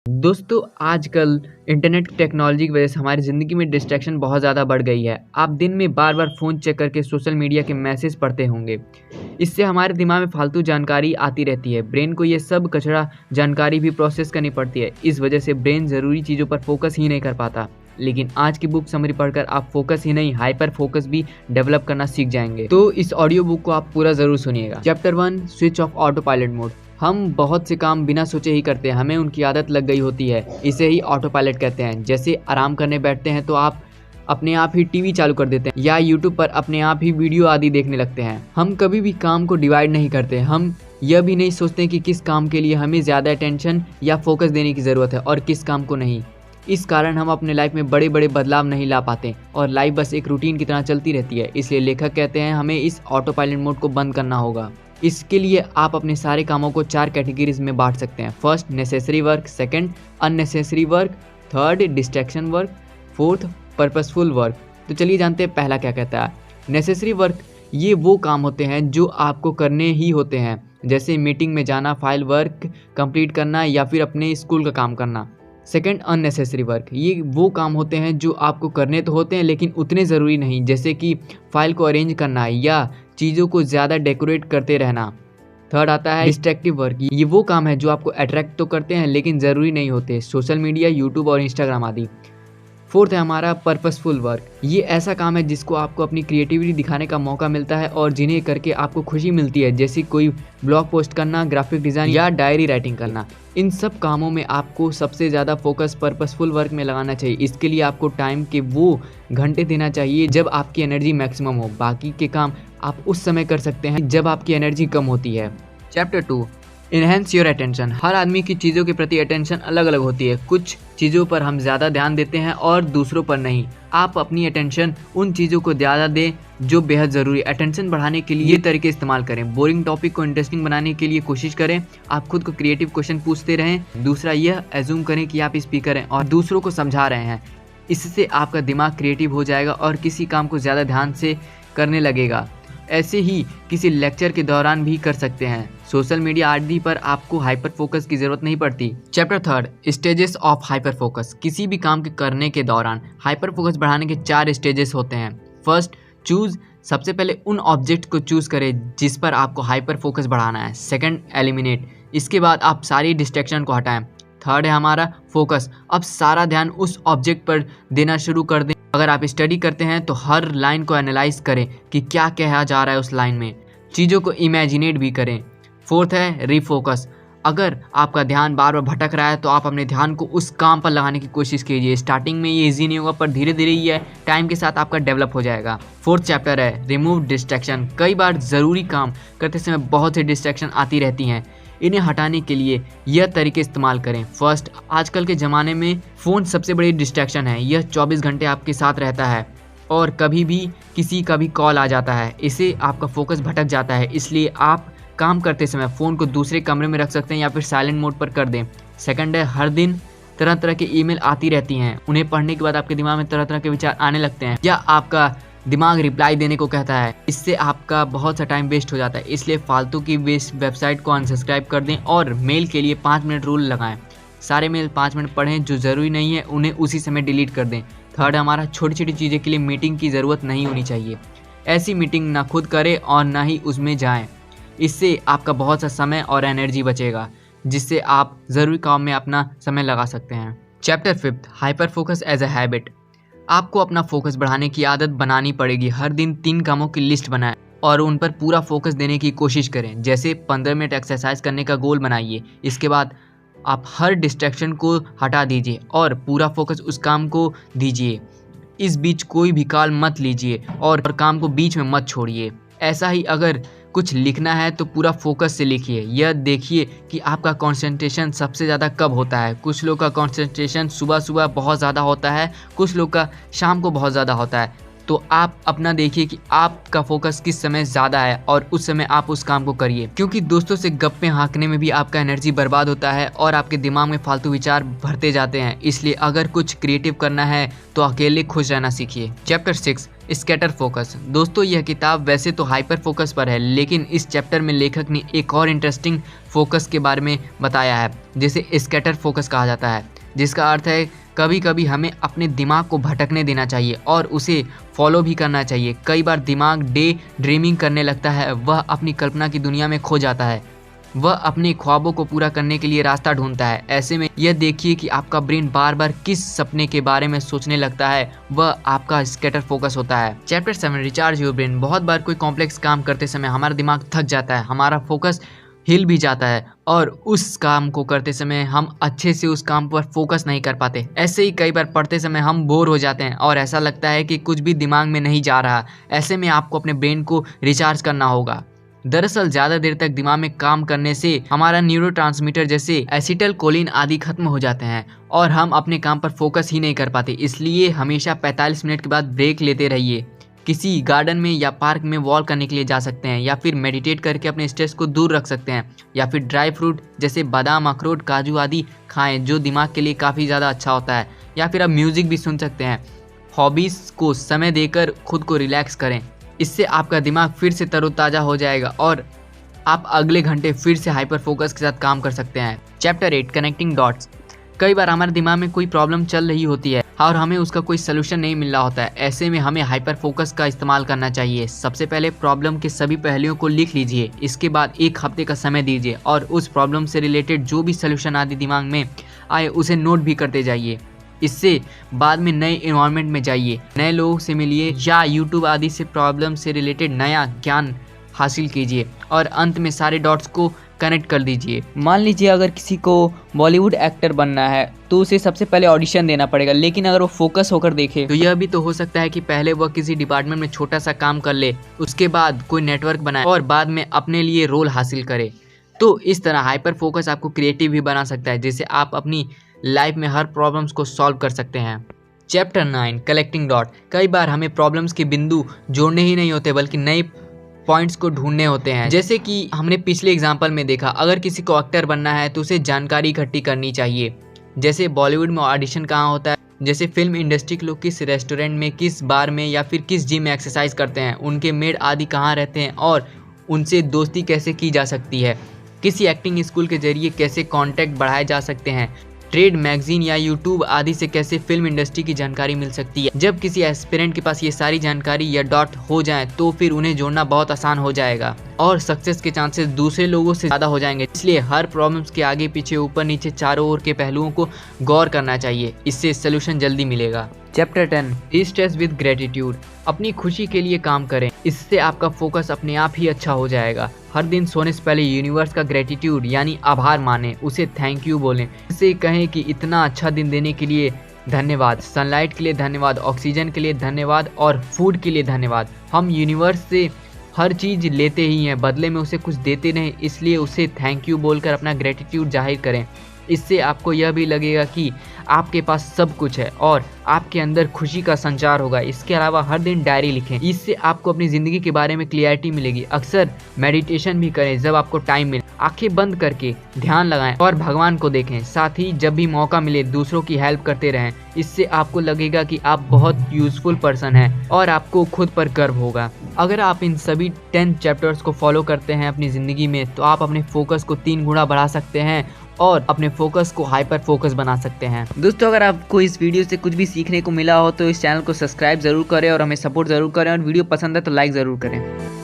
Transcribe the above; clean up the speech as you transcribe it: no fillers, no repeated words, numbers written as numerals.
दोस्तों आजकल internet technology की वजह से हमारी ज़िंदगी में डिस्ट्रैक्शन बहुत ज़्यादा बढ़ गई है। आप दिन में बार-बार फ़ोन चेक करके सोशल मीडिया के मैसेज पढ़ते होंगे। इससे हमारे दिमाग में फालतू जानकारी आती रहती है। ब्रेन को ये सब कचरा जानकारी भी प्रोसेस करनी पड़ती है। इस वजह से ब्रेन ज़रूरी चीज़ों पर फोकस ही नहीं कर पाता। लेकिन आज की बुक समरी पढ़कर आप फोकस ही नहीं हाइपर फोकस भी डेवलप करना सीख जाएंगे। तो इस ऑडियो बुक को आप पूरा ज़रूर सुनिएगा। Chapter 1 switch off auto pilot mode. हम बहुत से काम बिना सोचे ही करते हैं, हमें उनकी आदत लग गई होती है। इसे ही ऑटो पायलट कहते हैं। जैसे आराम करने बैठते हैं तो आप अपने आप ही टीवी चालू कर देते हैं या यूट्यूब पर अपने आप ही वीडियो आदि देखने लगते हैं। हम कभी भी काम को डिवाइड नहीं करते। हम यह भी नहीं सोचते कि किस काम के लिए हमें ज़्यादा अटेंशन या फोकस देने की ज़रूरत है और किस काम को नहीं। इस कारण हम अपने लाइफ में बड़े बड़े बदलाव नहीं ला पाते और लाइफ बस एक रूटीन की तरह चलती रहती है। इसलिए लेखक कहते हैं हमें इस ऑटो पायलट मोड को बंद करना होगा। इसके लिए आप अपने सारे कामों को 4 कैटेगरीज में बांट सकते हैं। First necessary work, second unnecessary work, third distraction work, fourth purposeful work. तो चलिए जानते हैं पहला क्या कहता है। नेसेसरी वर्क ये वो काम होते हैं जो आपको करने ही होते हैं, जैसे मीटिंग में जाना, फाइल वर्क कंप्लीट करना या फिर अपने स्कूल का काम करना। सेकंड अननेसेसरी वर्क ये वो काम होते हैं जो आपको करने तो होते हैं लेकिन उतने ज़रूरी नहीं, जैसे कि फाइल को अरेंज करना या चीज़ों को ज़्यादा डेकोरेट करते रहना। थर्ड आता है डिस्ट्रैक्टिव वर्क। ये वो काम है जो आपको अट्रैक्ट तो करते हैं लेकिन ज़रूरी नहीं होते, सोशल मीडिया, यूट्यूब और इंस्टाग्राम आदि। फोर्थ है हमारा पर्पसफुल वर्क। ये ऐसा काम है जिसको आपको अपनी क्रिएटिविटी दिखाने का मौका मिलता है और जिन्हें करके आपको खुशी मिलती है, जैसे कोई ब्लॉग पोस्ट करना, ग्राफिक डिज़ाइन या डायरी राइटिंग करना। इन सब कामों में आपको सबसे ज़्यादा फोकस पर्पसफुल वर्क में लगाना चाहिए। इसके लिए आपको टाइम के वो घंटे देना चाहिए जब आपकी एनर्जी मैक्सिमम हो। बाकी के काम आप उस समय कर सकते हैं जब आपकी एनर्जी कम होती है। Chapter 2 enhance your attention. हर आदमी की चीज़ों के प्रति अटेंशन अलग अलग होती है। कुछ चीज़ों पर हम ज़्यादा ध्यान देते हैं और दूसरों पर नहीं। आप अपनी अटेंशन उन चीज़ों को ज़्यादा दें जो बेहद ज़रूरी। अटेंशन बढ़ाने के लिए ये तरीके इस्तेमाल करें। बोरिंग टॉपिक को इंटरेस्टिंग बनाने के लिए कोशिश करें। आप खुद को क्रिएटिव क्वेश्चन पूछते रहें। दूसरा यह एज्यूम करें कि आप स्पीकर हैं और दूसरों को समझा रहे हैं। इससे आपका दिमाग क्रिएटिव हो जाएगा और किसी काम को ज़्यादा ध्यान से करने लगेगा। ऐसे ही किसी लेक्चर के दौरान भी कर सकते हैं। सोशल मीडिया आदि पर आपको हाइपर फोकस की ज़रूरत नहीं पड़ती। Chapter 3 stages of hyper focus. किसी भी काम के करने के दौरान हाइपर फोकस बढ़ाने के 4 स्टेजेस होते हैं। First choose. सबसे पहले उन ऑब्जेक्ट को चूज करें जिस पर आपको हाइपर फोकस बढ़ाना है। Second eliminate. इसके बाद आप सारी डिस्ट्रैक्शन को हटाएं। थर्ड है हमारा फोकस। अब सारा ध्यान उस ऑब्जेक्ट पर देना शुरू कर दें। अगर आप स्टडी करते हैं तो हर लाइन को एनालाइज करें कि क्या कहा जा रहा है उस लाइन में। चीज़ों को इमेजिनेट भी करें। फोर्थ है रीफोकस। अगर आपका ध्यान बार बार भटक रहा है तो आप अपने ध्यान को उस काम पर लगाने की कोशिश कीजिए। स्टार्टिंग में ये इजी नहीं होगा पर धीरे धीरे ये टाइम के साथ आपका डेवलप हो जाएगा। फोर्थ चैप्टर है रिमूव डिस्ट्रैक्शन। कई बार ज़रूरी काम करते समय बहुत सी डिस्ट्रैक्शन आती रहती हैं। इन्हें हटाने के लिए यह तरीके इस्तेमाल करें। फर्स्ट, आजकल के ज़माने में फ़ोन सबसे बड़ी डिस्ट्रैक्शन है। यह 24 घंटे आपके साथ रहता है और कभी भी किसी का भी कॉल आ जाता है। इससे आपका फोकस भटक जाता है। इसलिए आप काम करते समय फ़ोन को दूसरे कमरे में रख सकते हैं या फिर साइलेंट मोड पर कर दें। सेकंड है हर दिन तरह तरह के ईमेल आती रहती हैं। उन्हें पढ़ने के बाद आपके दिमाग में तरह तरह के विचार आने लगते हैं या आपका दिमाग रिप्लाई देने को कहता है। इससे आपका बहुत सा टाइम वेस्ट हो जाता है। इसलिए फालतू की वेबसाइट को अनसब्सक्राइब कर दें और मेल के लिए 5 मिनट रूल लगाएं। सारे मेल 5 मिनट पढ़ें, जो ज़रूरी नहीं है उन्हें उसी समय डिलीट कर दें। थर्ड हमारा छोटी छोटी चीज़ों के लिए मीटिंग की ज़रूरत नहीं होनी चाहिए। ऐसी मीटिंग ना खुद करें और ना ही उसमें जाएँ। इससे आपका बहुत सा समय और एनर्जी बचेगा जिससे आप ज़रूरी काम में अपना समय लगा सकते हैं। Chapter 5 hyper focus as a habit. आपको अपना फोकस बढ़ाने की आदत बनानी पड़ेगी। हर दिन 3 कामों की लिस्ट बनाएं और उन पर पूरा फोकस देने की कोशिश करें। जैसे 15 मिनट एक्सरसाइज करने का गोल बनाइए। इसके बाद आप हर डिस्ट्रैक्शन को हटा दीजिए और पूरा फोकस उस काम को दीजिए। इस बीच कोई भी कॉल मत लीजिए और काम को बीच में मत छोड़िए। ऐसा ही अगर कुछ लिखना है तो पूरा फोकस से लिखिए। यह देखिए कि आपका कंसंट्रेशन सबसे ज़्यादा कब होता है। कुछ लोग का कंसंट्रेशन सुबह सुबह बहुत ज़्यादा होता है, कुछ लोग का शाम को बहुत ज़्यादा होता है। तो आप अपना देखिए कि आपका फोकस किस समय ज़्यादा है और उस समय आप उस काम को करिए। क्योंकि दोस्तों से गप्पे हाँकने में भी आपका एनर्जी बर्बाद होता है और आपके दिमाग में फालतू विचार भरते जाते हैं। इसलिए अगर कुछ क्रिएटिव करना है तो अकेले खुश रहना सीखिए। Chapter 6 scatter focus. दोस्तों यह किताब वैसे तो हाइपर फोकस पर है, लेकिन इस चैप्टर में लेखक ने एक और इंटरेस्टिंग फोकस के बारे में बताया है जिसे स्कैटर फोकस कहा जाता है, जिसका अर्थ है कभी कभी हमें अपने दिमाग को भटकने देना चाहिए और उसे फॉलो भी करना चाहिए। कई बार दिमाग डे ड्रीमिंग करने लगता है, वह अपनी कल्पना की दुनिया में खो जाता है, वह अपने ख्वाबों को पूरा करने के लिए रास्ता ढूंढता है। ऐसे में यह देखिए कि आपका ब्रेन बार बार किस सपने के बारे में सोचने लगता है, वह आपका स्कैटर फोकस होता है। Chapter 7 recharge your brain. बहुत बार कोई कॉम्प्लेक्स काम करते समय हमारा दिमाग थक जाता है, हमारा फोकस हिल भी जाता है और उस काम को करते समय हम अच्छे से उस काम पर फोकस नहीं कर पाते। ऐसे ही कई बार पढ़ते समय हम बोर हो जाते हैं और ऐसा लगता है कि कुछ भी दिमाग में नहीं जा रहा। ऐसे में आपको अपने ब्रेन को रिचार्ज करना होगा। दरअसल ज़्यादा देर तक दिमाग में काम करने से हमारा न्यूरोट्रांसमीटर जैसे एसिटाइलकोलिन आदि खत्म हो जाते हैं और हम अपने काम पर फोकस ही नहीं कर पाते। इसलिए हमेशा 45 मिनट के बाद ब्रेक लेते रहिए। किसी गार्डन में या पार्क में वॉक करने के लिए जा सकते हैं, या फिर मेडिटेट करके अपने स्ट्रेस को दूर रख सकते हैं, या फिर ड्राई फ्रूट जैसे बादाम, अखरोट, काजू आदि खाएं जो दिमाग के लिए काफ़ी ज़्यादा अच्छा होता है, या फिर आप म्यूज़िक भी सुन सकते हैं। हॉबीज़ को समय देकर खुद को रिलैक्स करें, इससे आपका दिमाग फिर से तरोताज़ा हो जाएगा और आप अगले घंटे फिर से हाइपर फोकस के साथ काम कर सकते हैं। Chapter 8 connecting dots. कई बार हमारे दिमाग में कोई प्रॉब्लम चल रही होती है और हमें उसका कोई सलूशन नहीं मिल रहा होता है। ऐसे में हमें हाइपर फोकस का इस्तेमाल करना चाहिए। सबसे पहले प्रॉब्लम के सभी पहलुओं को लिख लीजिए, इसके बाद 1 हफ्ते का समय दीजिए और उस प्रॉब्लम से रिलेटेड जो भी सलूशन आदि दिमाग में आए उसे नोट भी करते जाइए। इससे बाद में नए इन्वायरमेंट में जाइए, नए लोगों से मिलिए या यूट्यूब आदि से प्रॉब्लम से रिलेटेड नया ज्ञान हासिल कीजिए और अंत में सारे डॉट्स को कनेक्ट कर दीजिए। मान लीजिए अगर किसी को बॉलीवुड एक्टर बनना है तो उसे सबसे पहले ऑडिशन देना पड़ेगा, लेकिन अगर वो फोकस होकर देखे तो यह भी तो हो सकता है कि पहले वह किसी डिपार्टमेंट में छोटा सा काम कर ले, उसके बाद कोई नेटवर्क बनाए और बाद में अपने लिए रोल हासिल करे। तो इस तरह हाइपर फोकस आपको क्रिएटिव भी बना सकता है, जिससे आप अपनी लाइफ में हर प्रॉब्लम्स को सॉल्व कर सकते हैं। Chapter 9 collecting dot. कई बार हमें प्रॉब्लम्स के बिंदु जोड़ने ही नहीं होते बल्कि नए पॉइंट्स को ढूंढने होते हैं। जैसे कि हमने पिछले एग्जाम्पल में देखा, अगर किसी को एक्टर बनना है तो उसे जानकारी इकट्ठी करनी चाहिए। जैसे बॉलीवुड में ऑडिशन कहाँ होता है, जैसे फिल्म इंडस्ट्री के लोग किस रेस्टोरेंट में, किस बार में या फिर किस जिम में एक्सरसाइज करते हैं, उनके मेड आदि कहाँ रहते हैं और उनसे दोस्ती कैसे की जा सकती है, किसी एक्टिंग स्कूल के जरिए कैसे कॉन्टैक्ट बढ़ाए जा सकते हैं, ट्रेड मैगजीन या यूट्यूब आदि से कैसे फिल्म इंडस्ट्री की जानकारी मिल सकती है। जब किसी एस्पिरेंट के पास ये सारी जानकारी या डॉट हो जाए तो फिर उन्हें जोड़ना बहुत आसान हो जाएगा और सक्सेस के चांसेस दूसरे लोगों से ज़्यादा हो जाएंगे। इसलिए हर प्रॉब्लम्स के आगे पीछे ऊपर नीचे चारों ओर के पहलुओं को गौर करना चाहिए, इससे सोल्यूशन जल्दी मिलेगा। Chapter 10 distress with gratitude. अपनी खुशी के लिए काम करें, इससे आपका फोकस अपने आप ही अच्छा हो जाएगा। हर दिन सोने से पहले यूनिवर्स का ग्रेटिट्यूड यानी आभार माने, उसे थैंक यू बोलें, इसे कहें कि इतना अच्छा दिन देने के लिए धन्यवाद, सनलाइट के लिए धन्यवाद, ऑक्सीजन के लिए धन्यवाद और फूड के लिए धन्यवाद। हम यूनिवर्स से हर चीज़ लेते ही हैं, बदले में उसे कुछ देते नहीं, इसलिए उसे थैंक यू बोलकर अपना ग्रेटिट्यूड जाहिर करें। इससे आपको यह भी लगेगा कि आपके पास सब कुछ है और आपके अंदर खुशी का संचार होगा। इसके अलावा हर दिन डायरी लिखें, इससे आपको अपनी ज़िंदगी के बारे में क्लियरिटी मिलेगी। अक्सर मेडिटेशन भी करें जब आपको टाइम मिले, आंखें बंद करके ध्यान लगाएं और भगवान को देखें। साथ ही जब भी मौका मिले दूसरों की हेल्प करते रहें, इससे आपको लगेगा कि आप बहुत यूजफुल पर्सन हैं और आपको खुद पर गर्व होगा। अगर आप इन सभी 10 चैप्टर्स को फॉलो करते हैं अपनी ज़िंदगी में तो आप अपने फोकस को 3 गुना बढ़ा सकते हैं और अपने फोकस को हाइपर फोकस बना सकते हैं। दोस्तों अगर आपको इस वीडियो से कुछ भी सीखने को मिला हो तो इस चैनल को सब्सक्राइब जरूर करें और हमें सपोर्ट जरूर करें और वीडियो पसंद है तो लाइक ज़रूर करें।